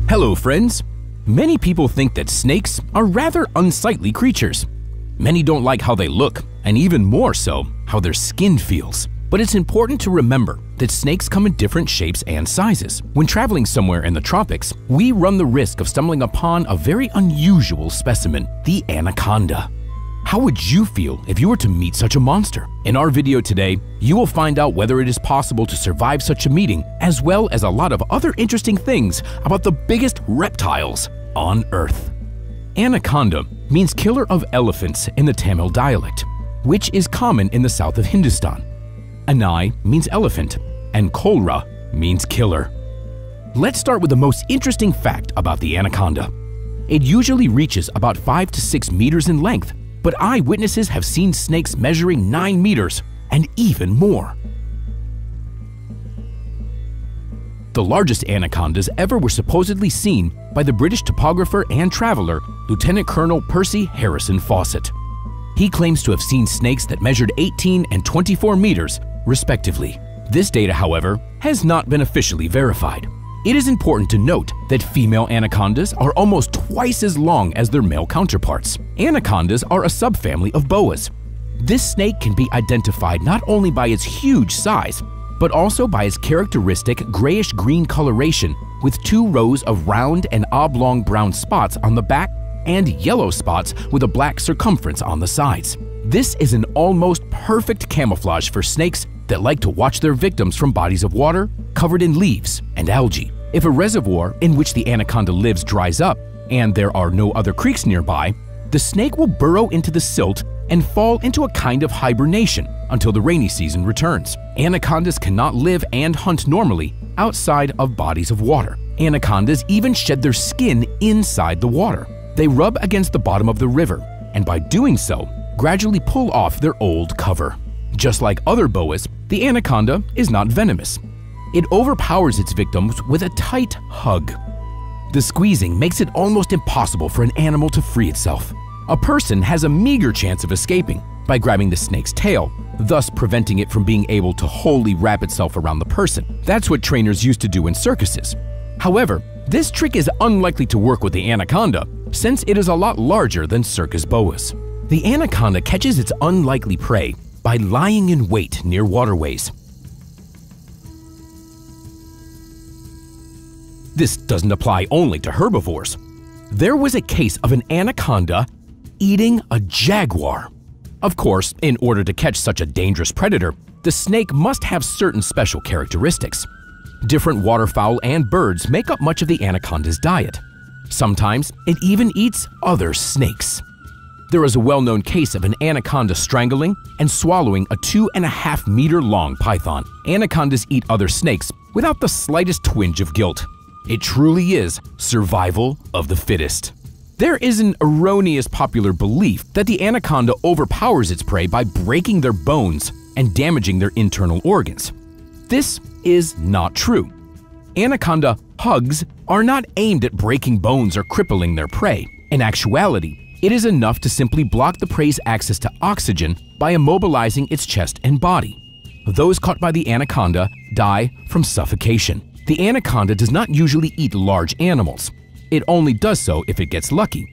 Hello friends! Many people think that snakes are rather unsightly creatures. Many don't like how they look, and even more so, how their skin feels. But it's important to remember that snakes come in different shapes and sizes. When traveling somewhere in the tropics, we run the risk of stumbling upon a very unusual specimen, the anaconda. How would you feel if you were to meet such a monster? In our video today, you will find out whether it is possible to survive such a meeting, as well as a lot of other interesting things about the biggest reptiles on Earth. Anaconda means killer of elephants in the Tamil dialect, which is common in the south of Hindustan. Anai means elephant, and Kolra means killer. Let's start with the most interesting fact about the anaconda. It usually reaches about 5 to 6 meters in length, but eyewitnesses have seen snakes measuring 9 meters and even more. The largest anacondas ever were supposedly seen by the British topographer and traveler Lieutenant Colonel Percy Harrison Fawcett. He claims to have seen snakes that measured 18 and 24 meters, respectively. This data, however, has not been officially verified. It is important to note that female anacondas are almost twice as long as their male counterparts. Anacondas are a subfamily of boas. This snake can be identified not only by its huge size, but also by its characteristic grayish-green coloration with 2 rows of round and oblong brown spots on the back and yellow spots with a black circumference on the sides. This is an almost perfect camouflage for snakes that like to watch their victims from bodies of water covered in leaves and algae. If a reservoir in which the anaconda lives dries up and there are no other creeks nearby, the snake will burrow into the silt and fall into a kind of hibernation until the rainy season returns. Anacondas cannot live and hunt normally outside of bodies of water. Anacondas even shed their skin inside the water. They rub against the bottom of the river, and by doing so, gradually pull off their old cover. Just like other boas, the anaconda is not venomous. It overpowers its victims with a tight hug. The squeezing makes it almost impossible for an animal to free itself. A person has a meager chance of escaping by grabbing the snake's tail, thus preventing it from being able to wholly wrap itself around the person. That's what trainers used to do in circuses. However, this trick is unlikely to work with the anaconda since it is a lot larger than circus boas. The anaconda catches its unlikely prey by lying in wait near waterways. This doesn't apply only to herbivores. There was a case of an anaconda eating a jaguar. Of course, in order to catch such a dangerous predator, the snake must have certain special characteristics. Different waterfowl and birds make up much of the anaconda's diet. Sometimes it even eats other snakes. There is a well-known case of an anaconda strangling and swallowing a 2.5 meter long python. Anacondas eat other snakes without the slightest twinge of guilt. It truly is survival of the fittest. There is an erroneous popular belief that the anaconda overpowers its prey by breaking their bones and damaging their internal organs. This is not true. Anaconda hugs are not aimed at breaking bones or crippling their prey. In actuality, it is enough to simply block the prey's access to oxygen by immobilizing its chest and body. Those caught by the anaconda die from suffocation. The anaconda does not usually eat large animals. It only does so if it gets lucky.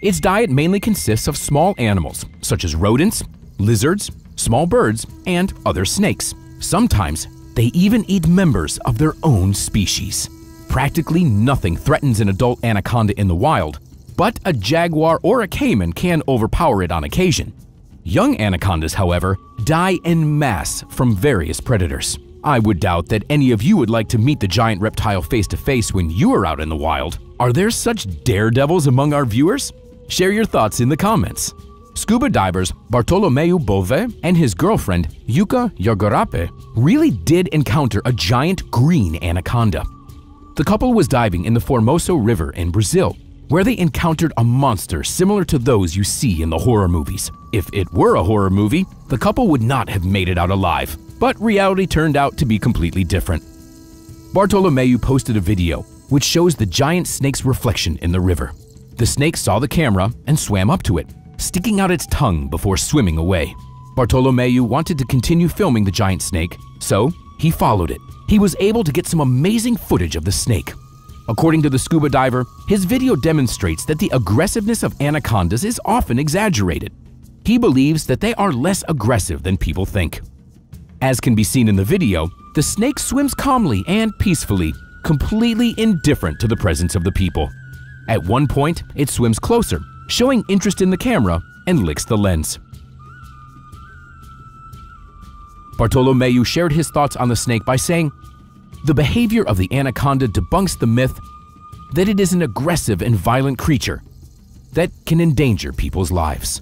Its diet mainly consists of small animals, such as rodents, lizards, small birds, and other snakes. Sometimes, they even eat members of their own species. Practically nothing threatens an adult anaconda in the wild, but a jaguar or a caiman can overpower it on occasion. Young anacondas, however, die en masse from various predators. I would doubt that any of you would like to meet the giant reptile face-to-face when you are out in the wild. Are there such daredevils among our viewers? Share your thoughts in the comments. Scuba divers Bartolomeu Bove and his girlfriend Yuka Yagarape really did encounter a giant green anaconda. The couple was diving in the Formoso River in Brazil, where they encountered a monster similar to those you see in the horror movies. If it were a horror movie, the couple would not have made it out alive, but reality turned out to be completely different. Bartolomeu posted a video which shows the giant snake's reflection in the river. The snake saw the camera and swam up to it, sticking out its tongue before swimming away. Bartolomeu wanted to continue filming the giant snake, so he followed it. He was able to get some amazing footage of the snake. According to the scuba diver, his video demonstrates that the aggressiveness of anacondas is often exaggerated. He believes that they are less aggressive than people think. As can be seen in the video, the snake swims calmly and peacefully, completely indifferent to the presence of the people. At one point, it swims closer, showing interest in the camera, and licks the lens. Bartolomeu shared his thoughts on the snake by saying, "The behavior of the anaconda debunks the myth that it is an aggressive and violent creature that can endanger people's lives."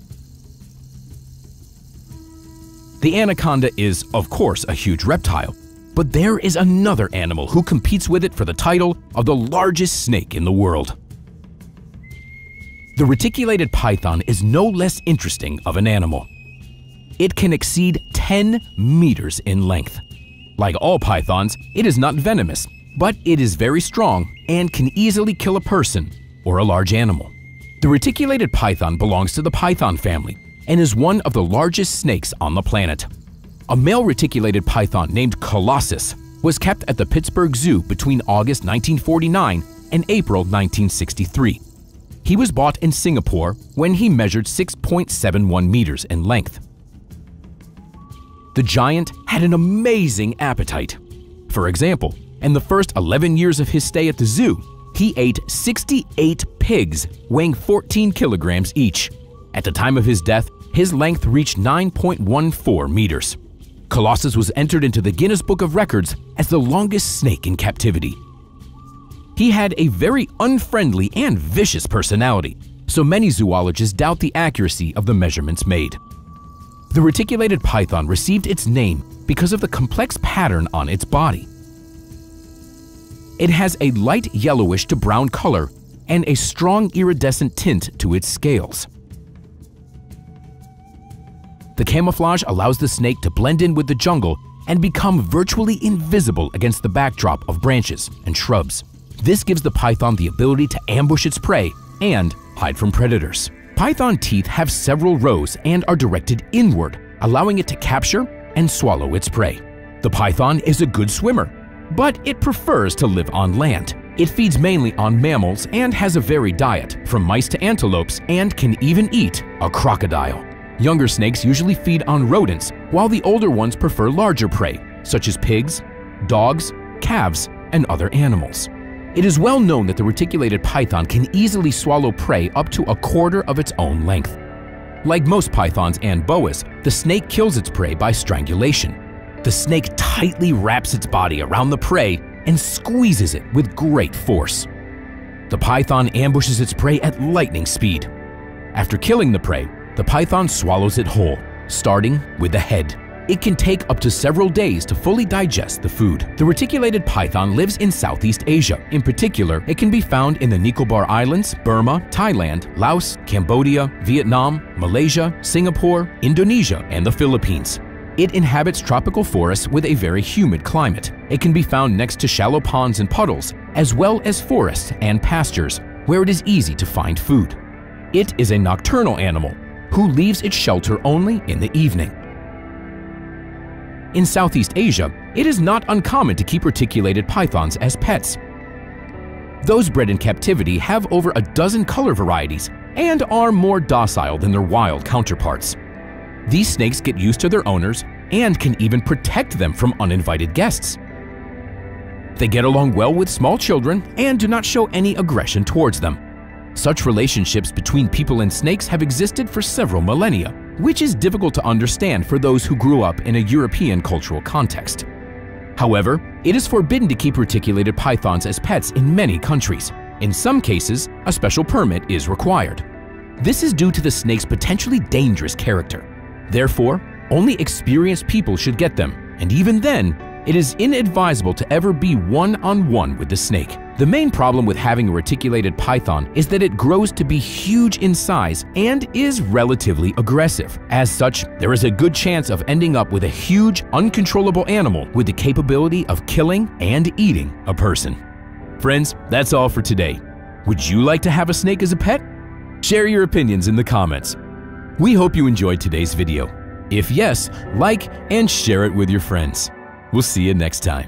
The anaconda is, of course, a huge reptile, but there is another animal who competes with it for the title of the largest snake in the world. The reticulated python is no less interesting of an animal. It can exceed 10 meters in length. Like all pythons, it is not venomous, but it is very strong and can easily kill a person or a large animal. The reticulated python belongs to the python family and is one of the largest snakes on the planet. A male reticulated python named Colossus was kept at the Pittsburgh Zoo between August 1949 and April 1963. He was bought in Singapore when he measured 6.71 meters in length. The giant had an amazing appetite. For example, in the first 11 years of his stay at the zoo, he ate 68 pigs weighing 14 kilograms each. At the time of his death, his length reached 9.14 meters. Colossus was entered into the Guinness Book of Records as the longest snake in captivity. He had a very unfriendly and vicious personality, so many zoologists doubt the accuracy of the measurements made. The reticulated python received its name because of the complex pattern on its body. It has a light yellowish to brown color and a strong iridescent tint to its scales. The camouflage allows the snake to blend in with the jungle and become virtually invisible against the backdrop of branches and shrubs. This gives the python the ability to ambush its prey and hide from predators. Python teeth have several rows and are directed inward, allowing it to capture and swallow its prey. The python is a good swimmer, but it prefers to live on land. It feeds mainly on mammals and has a varied diet, from mice to antelopes, and can even eat a crocodile. Younger snakes usually feed on rodents, while the older ones prefer larger prey, such as pigs, dogs, calves, and other animals. It is well known that the reticulated python can easily swallow prey up to a quarter of its own length. Like most pythons and boas, the snake kills its prey by strangulation. The snake tightly wraps its body around the prey and squeezes it with great force. The python ambushes its prey at lightning speed. After killing the prey, the python swallows it whole, starting with the head. It can take up to several days to fully digest the food. The reticulated python lives in Southeast Asia. In particular, it can be found in the Nicobar Islands, Burma, Thailand, Laos, Cambodia, Vietnam, Malaysia, Singapore, Indonesia, and the Philippines. It inhabits tropical forests with a very humid climate. It can be found next to shallow ponds and puddles, as well as forests and pastures, where it is easy to find food. It is a nocturnal animal who leaves its shelter only in the evening. In Southeast Asia, it is not uncommon to keep reticulated pythons as pets. Those bred in captivity have over a dozen color varieties and are more docile than their wild counterparts. These snakes get used to their owners and can even protect them from uninvited guests. They get along well with small children and do not show any aggression towards them. Such relationships between people and snakes have existed for several millennia, which is difficult to understand for those who grew up in a European cultural context. However, it is forbidden to keep reticulated pythons as pets in many countries. In some cases, a special permit is required. This is due to the snake's potentially dangerous character. Therefore, only experienced people should get them, and even then, it is inadvisable to ever be one-on-one with the snake. The main problem with having a reticulated python is that it grows to be huge in size and is relatively aggressive. As such, there is a good chance of ending up with a huge, uncontrollable animal with the capability of killing and eating a person. Friends, that's all for today. Would you like to have a snake as a pet? Share your opinions in the comments. We hope you enjoyed today's video. If yes, like and share it with your friends. We'll see you next time.